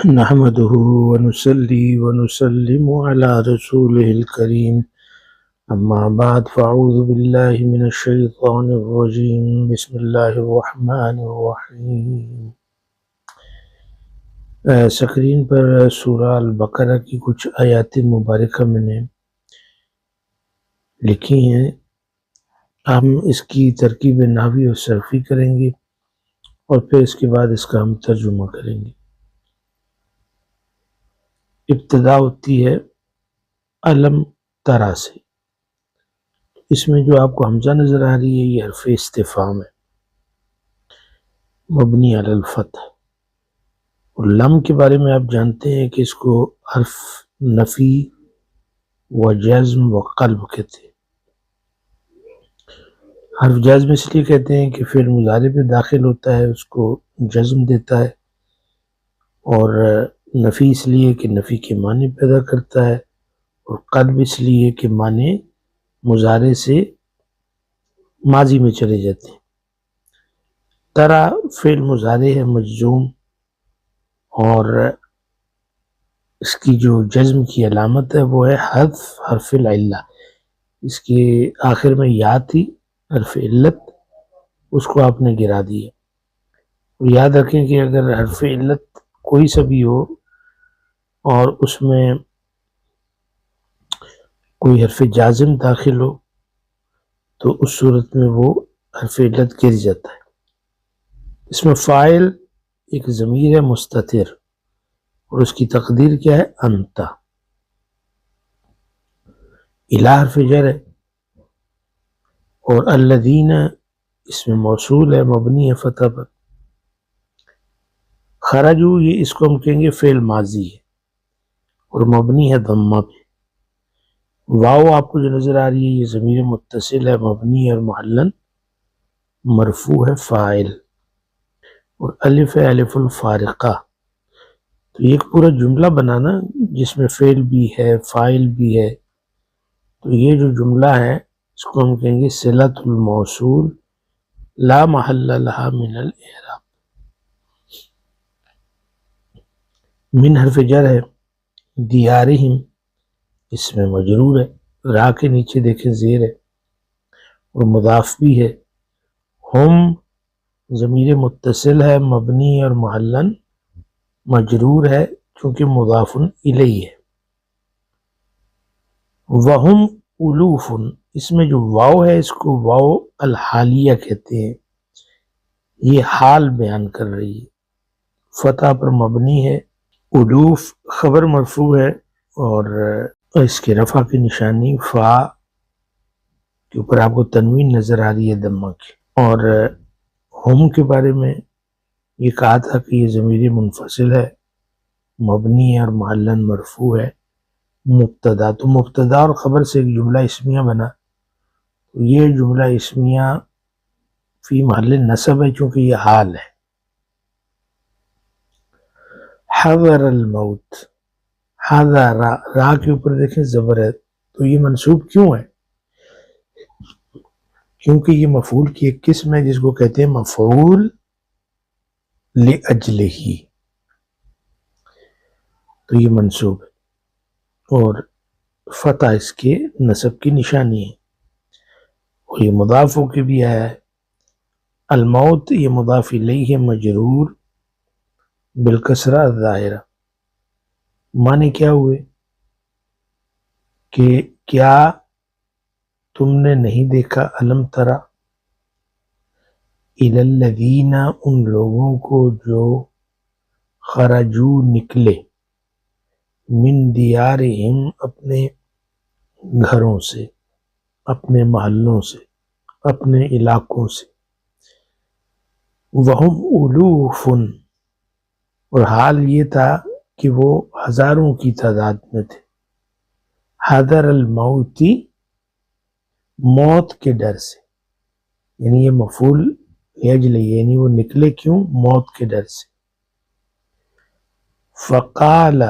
نحمده ونصلي ونسلم على رسوله الكريم أما بعد فأعوذ بالله من الشيطان الرجيم بسم الله الرحمن الرحیم۔ سکرین پر سورہ البقرہ کی کچھ آیات مبارکہ میں نے لکھی ہیں، ہم اس کی ترکیب نحوی اور صرفی کریں گے اور پھر اس کے بعد اس کا ہم ترجمہ کریں گے۔ ابتدا ہوتی ہے علم ترا سے، اس میں جو آپ کو حمزہ نظر آ رہی ہے یہ حرف استفہام ہے مبنی علی الفتح، اور لم کے بارے میں آپ جانتے ہیں کہ اس کو حرف نفی و جزم و قلب کہتے ہیں۔ حرف جزم اس لیے کہتے ہیں کہ فعل مضارع میں داخل ہوتا ہے، اس کو جزم دیتا ہے، اور نفی اس لیے کہ نفی کے معنی پیدا کرتا ہے، اور قلب اس لیے کہ معنی مضارع سے ماضی میں چلے جاتے ہیں۔ ترا فعل مضارع ہے مجزوم، اور اس کی جو جزم کی علامت ہے وہ ہے حذف حرف العلہ، اس کے آخر میں یا تھی حرف علت، اس کو آپ نے گرا دیا۔ اور یاد رکھیں کہ اگر حرف علت کوئی سا بھی ہو اور اس میں کوئی حرف جازم داخل ہو تو اس صورت میں وہ حرف علت گر جاتا ہے۔ اس میں فاعل ایک ضمیر ہے مستتر، اور اس کی تقدیر کیا ہے؟ انتا۔ الہ حرف جر ہے، اور الذین اس میں موصول ہے مبنی ہے فتح پر۔ خرجو یہ اس کو ہم کہیں گے فعل ماضی ہے اور مبنی ہے ضمہ پہ۔ واو آپ کو جو نظر آ رہی ہے یہ ضمیر متصل ہے مبنی اور محلن مرفوع ہے فاعل، اور الف ہے الف الفارقہ۔ تو ایک پورا جملہ بنانا جس میں فعل بھی ہے فاعل بھی ہے، تو یہ جو جملہ ہے اس کو ہم کہیں گے صلۃ الموصول لا محل لها من الاعراب۔ من حرف جر ہے، دیارہم اس میں مجرور ہے، را کے نیچے دیکھیں زیر ہے، اور مضاف بھی ہے۔ ہم ضمیر متصل ہے مبنی اور محلن مجرور ہے چونکہ مضاف الیہ ہے۔ وہم الوف اس میں جو واو ہے اس کو واو الحالیہ کہتے ہیں، یہ حال بیان کر رہی ہے، فتح پر مبنی ہے۔ الوف خبر مرفوع ہے، اور اس کے رفع کی نشانی فا کے اوپر آپ کو تنوین نظر آ رہی ہے دمہ کی۔ اور ہم کے بارے میں یہ کہا تھا کہ یہ ضمیر منفصل ہے مبنی اور محلن مرفوع ہے مبتدا، تو مبتدا اور خبر سے ایک جملہ اسمیہ بنا، تو یہ جملہ اسمیہ فی محل نصب ہے چونکہ یہ حال ہے۔ حضر الموت، حضر را کے اوپر دیکھیں زبر ہے، تو یہ منصوب کیوں ہے؟ کیونکہ یہ مفعول کی ایک قسم ہے جس کو کہتے ہیں مفعول لأجلہ، تو یہ منصوب ہے، اور فتح اس کے نصب کی نشانی ہے، اور یہ مضاف ہو کے بھی آیا ہے۔ الموت یہ مضاف الیہ مجرور بالکسرہ الظاہرہ۔ معنی کیا ہوئے کہ کیا تم نے نہیں دیکھا، علم ترا الی الذین ان لوگوں کو جو خرجو نکلے من دیارہم اپنے گھروں سے، اپنے محلوں سے، اپنے علاقوں سے، وہم الوف اور حال یہ تھا کہ وہ ہزاروں کی تعداد میں تھے۔ حذر الموتی موت کے ڈر سے، یعنی یہ مفعول لاجلہ یعنی وہ نکلے کیوں؟ موت کے ڈر سے۔ فقال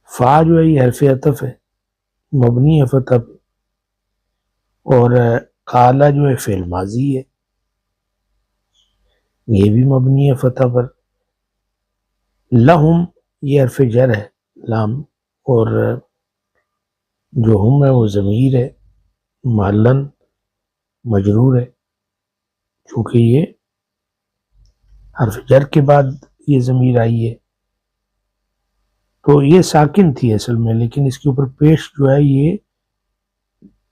فا جو ہے یہ حرف عطف ہے مبنی ہے فتح پہ، اور قالا جو ہے فعل ماضی ہے یہ بھی مبنی ہے فتح پر۔ لہم یہ حرف جر ہے لام، اور جو ہم ہے وہ ضمیر ہے محلن مجرور ہے، چونکہ یہ حرف جر کے بعد یہ ضمیر آئی ہے، تو یہ ساکن تھی اصل میں، لیکن اس کے اوپر پیش جو ہے یہ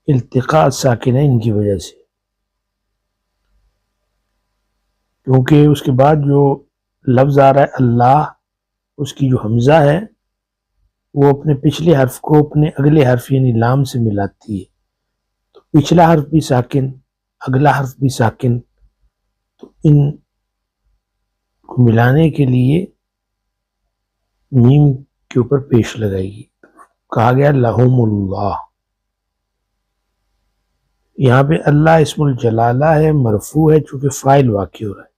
التقاء ساکن ہے ان کی وجہ سے، کیونکہ اس کے بعد جو لفظ آ رہا ہے اللہ، اس کی جو حمزہ ہے وہ اپنے پچھلے حرف کو اپنے اگلے حرف یعنی لام سے ملاتی ہے، تو پچھلا حرف بھی ساکن اگلا حرف بھی ساکن، تو ان کو ملانے کے لیے میم کے اوپر پیش لگائی گی، کہا گیا لہم اللہ۔ یہاں پہ اللہ اسم الجلالہ ہے، مرفوع ہے چونکہ فاعل واقع ہو رہا ہے۔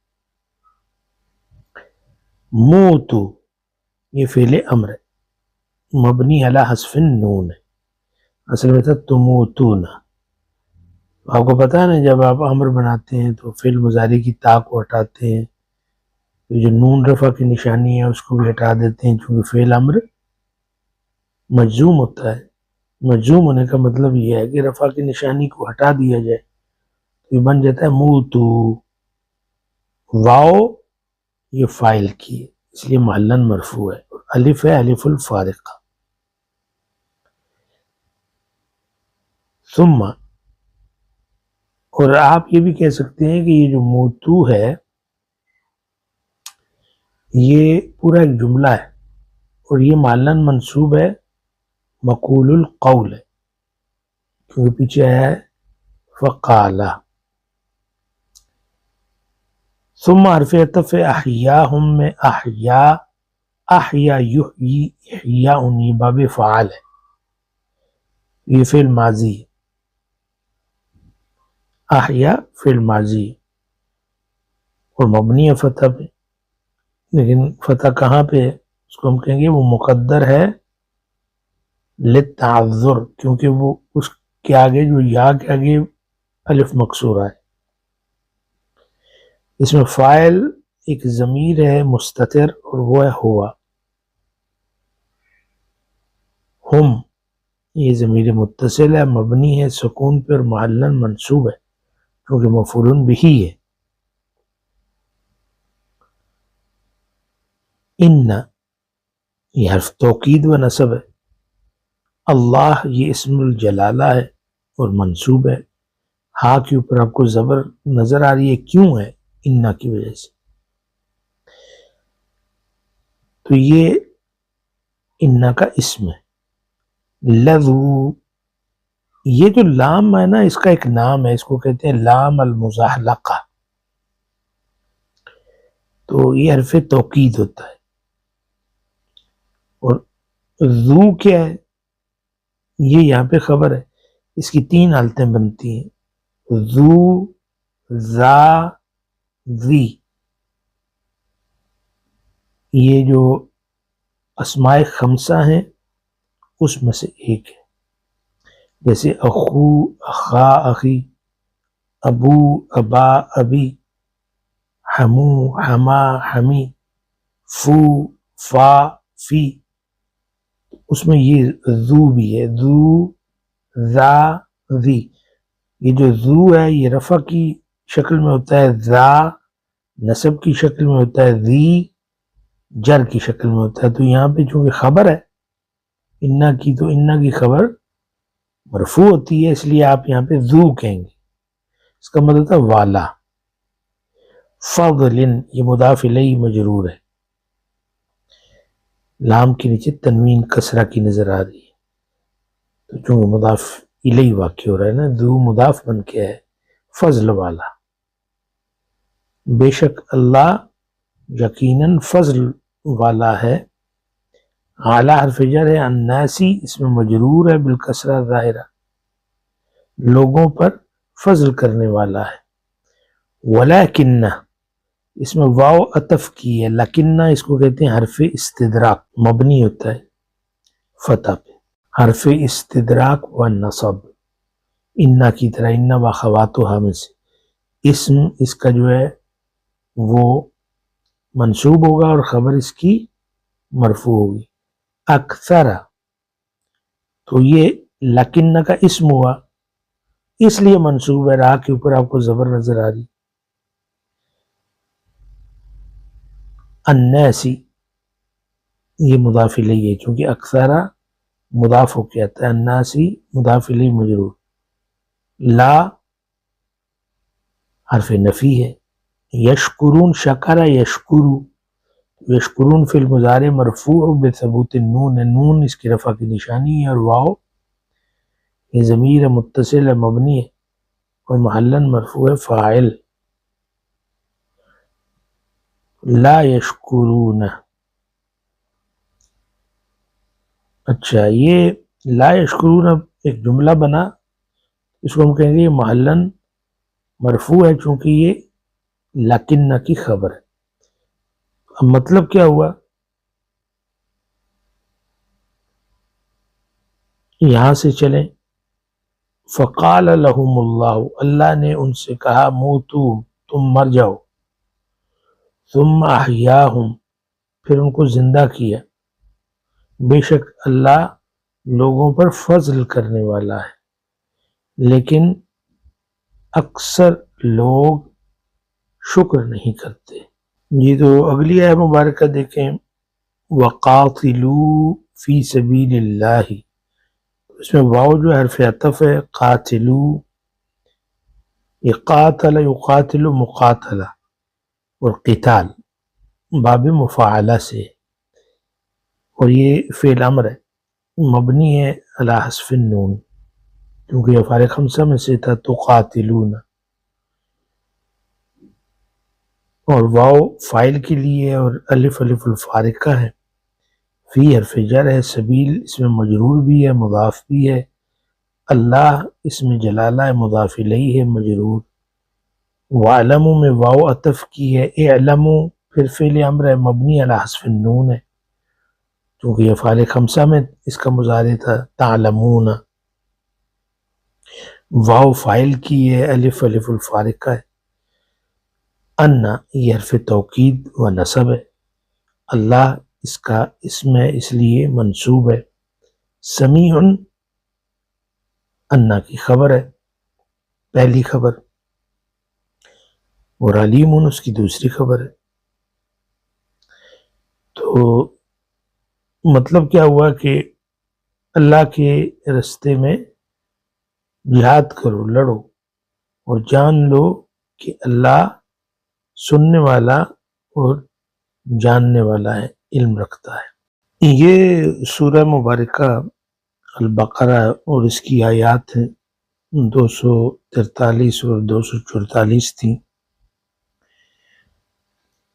موتو یہ فعل امر ہے، مبنی علی حذف النون ہے، اصل میں تھا تموتون۔ آپ کو پتا ہے نا جب آپ امر بناتے ہیں تو فعل مضارع کی تا کو ہٹاتے ہیں، تو جو نون رفع کی نشانی ہے اس کو بھی ہٹا دیتے ہیں، چونکہ فعل امر مجزوم ہوتا ہے۔ مجزوم ہونے کا مطلب یہ ہے کہ رفع کی نشانی کو ہٹا دیا جائے، تو یہ بن جاتا ہے موتو۔ واو یہ فاعل کی ہے اس لیے محلن مرفوع ہے، اور الف ہے الف الفارقہ۔ ثم، اور آپ یہ بھی کہہ سکتے ہیں کہ یہ جو موتو ہے یہ پورا ایک جملہ ہے، اور یہ محلن منصوب ہے، مقول القول ہے، کیونکہ پیچھے ہے فقالہ۔ ثم حرف عطف احیاہم میں احیا، احیا یحیی احیاء یہ باب فعال ہے، یہ فعل ماضی ہے، احیا فعل ماضی ہے اور مبنی ہے فتح پہ، لیکن فتح کہاں پہ ہے اس کو ہم کہیں گے وہ مقدر ہے للتعذر، کیونکہ وہ اس کے آگے جو یا کے آگے الف مکسورہ ہے، اس میں فاعل ایک ضمیر ہے مستتر اور وہ ہے ہوا، ہم یہ ضمیر متصل ہے، مبنی ہے سکون پر، محلن منصوب ہے کیونکہ مفعول بہ ہے۔ ان یہ حرف توکید و نصب ہے، اللہ یہ اسم الجلالہ ہے اور منصوب ہے، ہاں کے اوپر آپ کو زبر نظر آ رہی ہے، کیوں ہے؟ انا کی وجہ سے، تو یہ انا کا اسم ہے۔ لذو یہ جو لام ہے نا اس کا ایک نام ہے، اس کو کہتے ہیں لام المزاحلقہ، تو یہ حرف توکید ہوتا ہے۔ اور ذو کیا ہے؟ یہ یہاں پہ خبر ہے، اس کی تین حالتیں بنتی ہیں، ذو، ذا، ذی، یہ جو اسماء خمسہ ہیں اس میں سے ایک ہے، جیسے اخو، اخا، اخی، ابو، ابا، ابی، حمو، حما، حمی، فو، فا، فی، اس میں یہ ذو بھی ہے، ذو، ذا، ذی۔ یہ جو ذو ہے یہ رفع کی شکل میں ہوتا ہے، ذا نصب کی شکل میں ہوتا ہے، ذی جر کی شکل میں ہوتا ہے، تو یہاں پہ چونکہ خبر ہے انا کی، تو انا کی خبر مرفوع ہوتی ہے، اس لیے آپ یہاں پہ ذو کہیں گے، اس کا مطلب ہوتا ہے والا۔ فضل یہ مضاف الیہ مجرور ہے، لام کے نیچے تنوین کسرہ کی نظر آ رہی ہے، تو چونکہ مضاف الیہ واقع ہو رہا ہے نا، ذو مضاف بن کے ہے، فضل والا، بے شک اللہ یقیناً فضل والا ہے۔ اعلیٰ حرف جر ہے، الناسی اس میں مجرور ہے بالکسرہ ظاہرہ، لوگوں پر فضل کرنے والا ہے۔ ولکنہ اس میں واو عطف کی ہے، لکنہ اس کو کہتے ہیں حرف استدراک، مبنی ہوتا ہے فتح پہ، حرف استدراک و نصب، انا کی طرح، انا واخواتہا میں سے، اسم اس کا جو ہے وہ منصوب ہوگا اور خبر اس کی مرفوع ہوگی. اکثر تو یہ لکنہ کا اسم ہوا، اس لیے منصوب ہے. راہ کے اوپر آپ کو زبر نظر آ رہی. الناسی یہ مضاف الیہ ہے، چونکہ اکثر مضاف ہو کے آتا ہے. الناسی مضاف الیہ مجرور. لا حرف نفی ہے. یشکرون شکر یشکرو، یشکرون فی المضارع مرفوع بثبوت النون، نون اس کی رفع کی نشانی ہے، اور واو یہ ضمیر متصل مبنی ہے اور محلن مرفوع فاعل. لا یشکرون. اچھا یہ لا یشکرون اب ایک جملہ بنا، اس کو ہم کہیں گے یہ محلن مرفوع ہے چونکہ یہ لکنہ کی خبر ہے. اب مطلب کیا ہوا، یہاں سے چلیں. فقال لهم اللہ، اللہ نے ان سے کہا موتو تم مر جاؤ. ثم احیاہم پھر ان کو زندہ کیا. بے شک اللہ لوگوں پر فضل کرنے والا ہے، لیکن اکثر لوگ شکر نہیں کرتے. جی تو اگلی آیت مبارکہ دیکھیں. وَقَاتِلُوا فِي سَبِيلِ اللَّهِ، اس میں واو جو حرف عطف ہے. قاتلو یہ قاتل یقاتل مقاتلہ، اور قتال باب مفاعلہ سے، اور یہ فعل امر ہے مبنی ہے علی حذف النون کیونکہ یہ افعال خمسہ میں سے تھا. تو قاتلون، اور واو فاعل کے لیے، اور الف الف الفارقہ ہے. فی حرف جر ہے. سبیل اس میں مجرور بھی ہے مضاف بھی ہے. اللہ اس میں جلالہ ہے مضاف الیہ ہے مجرور. وَعْلَمُوا میں واو عطف کی ہے. اعلموا پھر فعل امر ہے مبنی علی حذف النون ہے کیونکہ یہ افعال خمسہ میں اس کا مضارع تھا. تعلمون واو فاعل کی ہے. الف الف الفارقہ ہے. ان یہ حرف توکید و نصب ہے. اللہ اس کا اسم ہے اس لیے منصوب ہے. سمیع انا کی خبر ہے پہلی خبر، اور علیم اس کی دوسری خبر ہے. تو مطلب کیا ہوا کہ اللہ کے رستے میں جہاد کرو، لڑو، اور جان لو کہ اللہ سننے والا اور جاننے والا ہے، علم رکھتا ہے. یہ سورہ مبارکہ البقرہ اور اس کی آیات ہیں 243 اور 244 تھیں.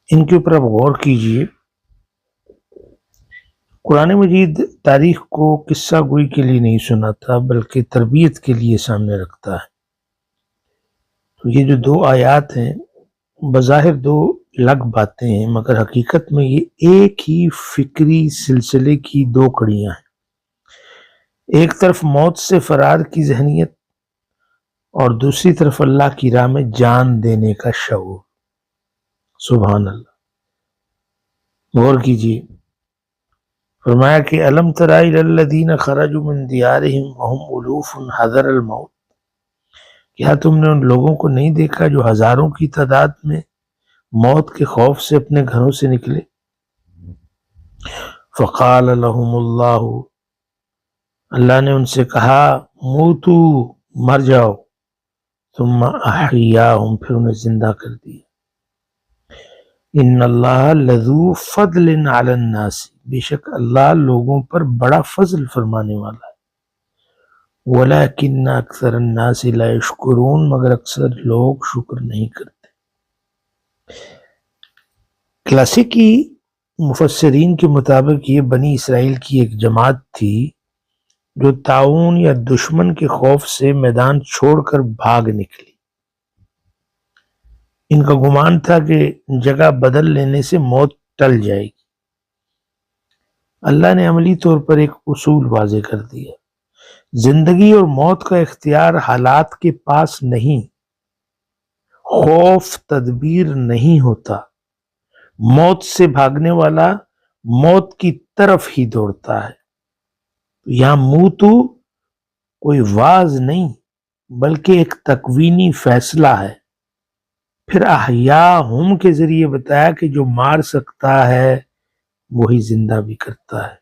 ان کے اوپر آپ غور کیجئے. قرآن مجید تاریخ کو قصہ گوئی کے لیے نہیں سناتا بلکہ تربیت کے لیے سامنے رکھتا ہے. تو یہ جو دو آیات ہیں بظاہر دو الگ باتیں ہیں، مگر حقیقت میں یہ ایک ہی فکری سلسلے کی دو کڑیاں ہیں. ایک طرف موت سے فرار کی ذہنیت اور دوسری طرف اللہ کی راہ میں جان دینے کا شعور. سبحان اللہ. غور کیجیے. فرمایا کہ الم تر الی الذین خرجوا من دیارہم وهم الوف حذر الموت، کیا تم نے ان لوگوں کو نہیں دیکھا جو ہزاروں کی تعداد میں موت کے خوف سے اپنے گھروں سے نکلے. فقال لهم اللہ، اللہ نے ان سے کہا موتو مر جاؤ. ثم احیاہم پھر انہیں زندہ کر دیا. ان اللہ لذو فضل علی الناس، بے شک اللہ لوگوں پر بڑا فضل فرمانے والا ہے. ولیکن اکثر الناس لا یشکرون، مگر اکثر لوگ شکر نہیں کرتے. کلاسیکی مفسرین کے مطابق یہ بنی اسرائیل کی ایک جماعت تھی جو طاعون یا دشمن کے خوف سے میدان چھوڑ کر بھاگ نکلی. ان کا گمان تھا کہ جگہ بدل لینے سے موت ٹل جائے گی. اللہ نے عملی طور پر ایک اصول واضح کر دیا. زندگی اور موت کا اختیار حالات کے پاس نہیں، خوف تدبیر نہیں ہوتا. موت سے بھاگنے والا موت کی طرف ہی دوڑتا ہے۔ یہاں موتو کوئی واز نہیں بلکہ ایک تکوینی فیصلہ ہے۔ پھر احیاہم کے ذریعے بتایا کہ جو مار سکتا ہے وہی زندہ بھی کرتا ہے۔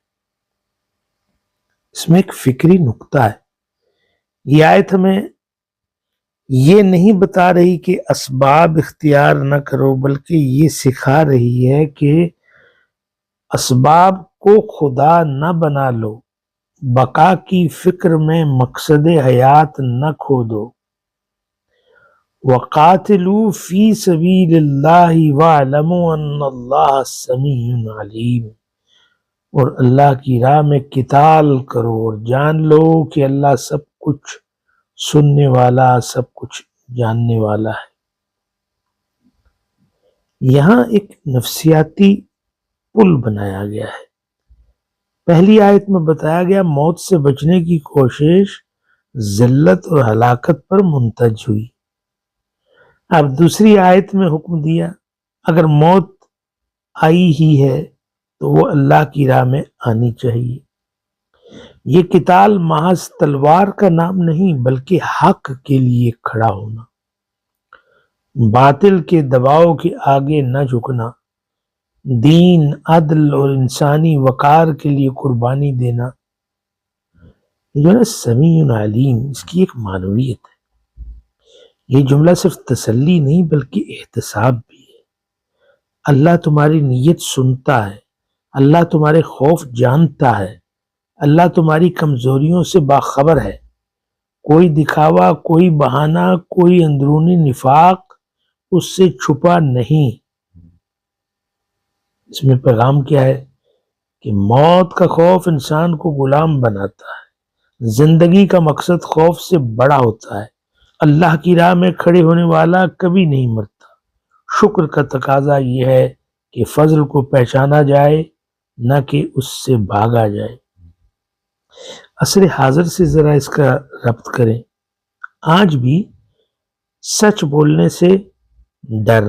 اس میں ایک فکری نکتہ ہے۔ یہ آیت ہمیں یہ نہیں بتا رہی کہ اسباب اختیار نہ کرو، بلکہ یہ سکھا رہی ہے کہ اسباب کو خدا نہ بنا لو، بقا کی فکر میں مقصد حیات نہ کھودو۔ وَقَاتِلُوا فِي سَبِيلِ اللَّهِ وَاعْلَمُوا أَنَّ اللَّهَ سَمِيعٌ عَلِيمٌ، اور اللہ کی راہ میں قتال کرو اور جان لو کہ اللہ سب کچھ سننے والا، سب کچھ جاننے والا ہے۔ یہاں ایک نفسیاتی پل بنایا گیا ہے۔ پہلی آیت میں بتایا گیا موت سے بچنے کی کوشش ذلت اور ہلاکت پر منتج ہوئی۔ اب دوسری آیت میں حکم دیا اگر موت آئی ہی ہے تو وہ اللہ کی راہ میں آنی چاہیے۔ یہ قتال محض تلوار کا نام نہیں بلکہ حق کے لیے کھڑا ہونا، باطل کے دباؤ کے آگے نہ جھکنا، دین، عدل اور انسانی وقار کے لیے قربانی دینا۔ یہ جو ہے سمیع علیم، اس کی ایک معنویت ہے۔ یہ جملہ صرف تسلی نہیں بلکہ احتساب بھی ہے۔ اللہ تمہاری نیت سنتا ہے، اللہ تمہارے خوف جانتا ہے، اللہ تمہاری کمزوریوں سے باخبر ہے۔ کوئی دکھاوا، کوئی بہانہ، کوئی اندرونی نفاق اس سے چھپا نہیں۔ اس میں پیغام کیا ہے کہ موت کا خوف انسان کو غلام بناتا ہے، زندگی کا مقصد خوف سے بڑا ہوتا ہے۔ اللہ کی راہ میں کھڑے ہونے والا کبھی نہیں مرتا۔ شکر کا تقاضا یہ ہے کہ فضل کو پہچانا جائے نہ کہ اس سے بھاگا جائے۔ عصر حاضر سے ذرا اس کا ربط کریں۔ آج بھی سچ بولنے سے ڈر،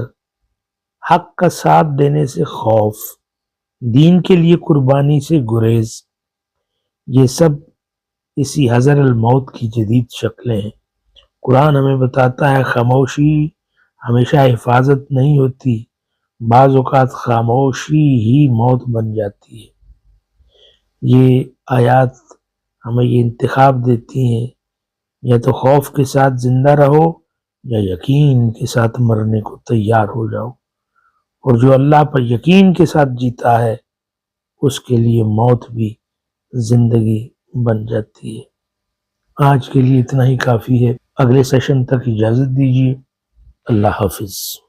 حق کا ساتھ دینے سے خوف، دین کے لیے قربانی سے گریز، یہ سب اسی حذر الموت کی جدید شکلیں ہیں۔ قرآن ہمیں بتاتا ہے خاموشی ہمیشہ حفاظت نہیں ہوتی، بعض اوقات خاموشی ہی موت بن جاتی ہے۔ یہ آیات ہمیں یہ انتخاب دیتی ہیں، یا تو خوف کے ساتھ زندہ رہو یا یقین کے ساتھ مرنے کو تیار ہو جاؤ، اور جو اللہ پر یقین کے ساتھ جیتا ہے اس کے لیے موت بھی زندگی بن جاتی ہے۔ آج کے لیے اتنا ہی کافی ہے، اگلے سیشن تک اجازت دیجیے۔ اللہ حافظ۔